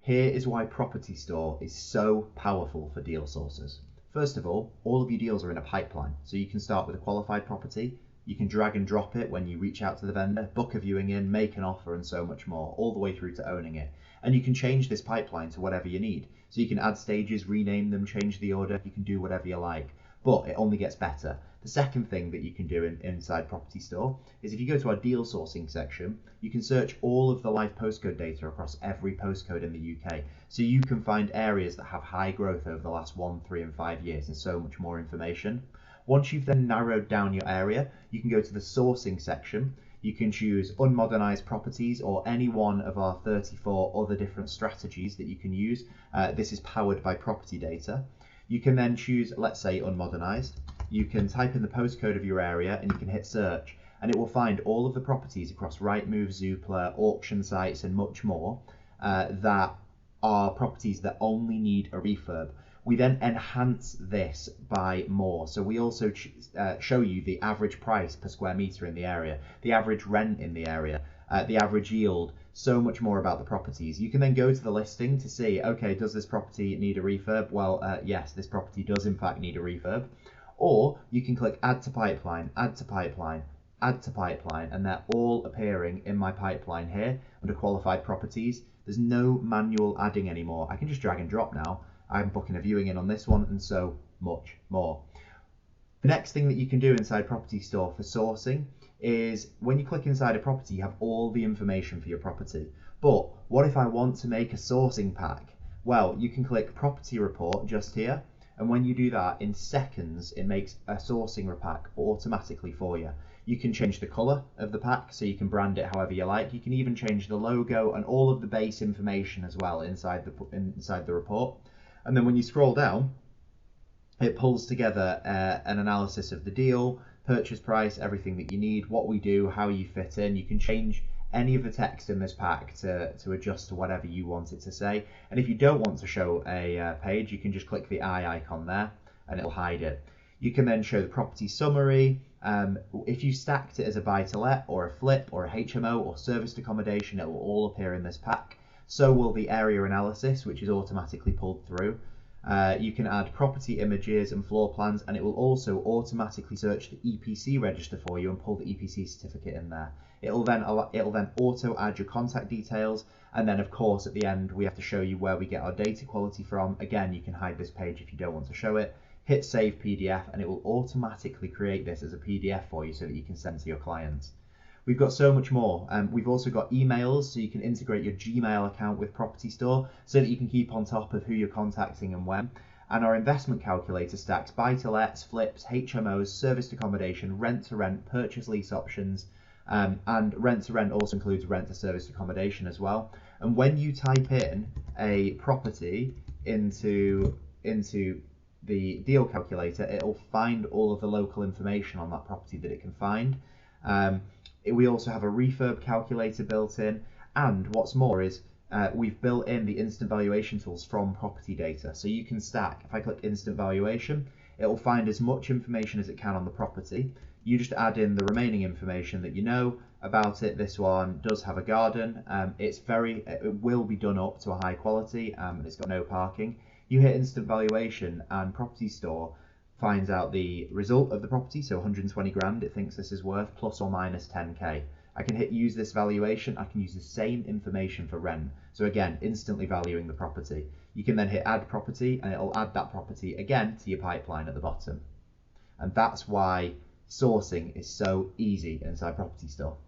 Here is why Property Store is so powerful for deal sourcers. First of all of your deals are in a pipeline. So you can start with a qualified property, you can drag and drop it when you reach out to the vendor, book a viewing in, make an offer, and so much more, all the way through to owning it. And you can change this pipeline to whatever you need. So you can add stages, rename them, change the order, you can do whatever you like. But it only gets better. The second thing that you can do inside Property Store is if you go to our deal sourcing section, you can search all of the live postcode data across every postcode in the UK. So you can find areas that have high growth over the last 1, 3 and 5 years and so much more information. Once you've then narrowed down your area, you can go to the sourcing section. You can choose unmodernized properties or any one of our 34 other different strategies that you can use. This is powered by property data. You can then choose, let's say, unmodernized. You can type in the postcode of your area and you can hit search, and it will find all of the properties across Rightmove, Zoopla, auction sites and much more that are properties that only need a refurb. We then enhance this by more. So we also show you the average price per square metre in the area, the average rent in the area, the average yield, so much more about the properties. You can then go to the listing to see, okay, does this property need a refurb? Well, yes, this property does in fact need a refurb. Or you can click add to pipeline, add to pipeline, add to pipeline, and they're all appearing in my pipeline here under qualified properties. There's no manual adding anymore. I can just drag and drop now. I'm booking a viewing in on this one and so much more. The next thing that you can do inside Property Store for sourcing is when you click inside a property, you have all the information for your property. But what if I want to make a sourcing pack? Well, you can click Property Report just here. And when you do that, in seconds, it makes a sourcing pack automatically for you. You can change the color of the pack, so you can brand it however you like. You can even change the logo and all of the base information as well inside the report. And then when you scroll down, it pulls together an analysis of the deal, purchase price, everything that you need, what we do, how you fit in. You can change any of the text in this pack to adjust to whatever you want it to say. And if you don't want to show a page, you can just click the eye icon there and it'll hide it. You can then show the property summary. If you stacked it as a buy-to-let or a flip or a HMO or serviced accommodation, it will all appear in this pack. So will the area analysis, which is automatically pulled through. You can add property images and floor plans, and it will also automatically search the EPC register for you and pull the EPC certificate in there. It'll then auto add your contact details, and then of course at the end we have to show you where we get our data quality from. Again, you can hide this page if you don't want to show it. Hit save PDF and it will automatically create this as a PDF for you so that you can send to your clients. We've got so much more. We've also got emails, so you can integrate your Gmail account with Property Store so that you can keep on top of who you're contacting and when. And our investment calculator stacks buy-to-lets, flips, HMOs, serviced accommodation, rent-to-rent, purchase lease options, and rent-to-rent also includes rent-to-serviced accommodation as well. And when you type in a property into the deal calculator, it'll find all of the local information on that property that it can find. We also have a refurb calculator built in, and what's more is we've built in the instant valuation tools from property data. So you can stack. If I click instant valuation, it will find as much information as it can on the property. You just add in the remaining information that you know about it. This one does have a garden. It will be done up to a high quality, and it's got no parking. You hit instant valuation and Property Store finds out the result of the property, so 120 grand it thinks this is worth, plus or minus 10k. I can hit use this valuation. I can use the same information for rent. So again, instantly valuing the property. You can then hit add property and it'll add that property again to your pipeline at the bottom. And that's why sourcing is so easy inside Property Store.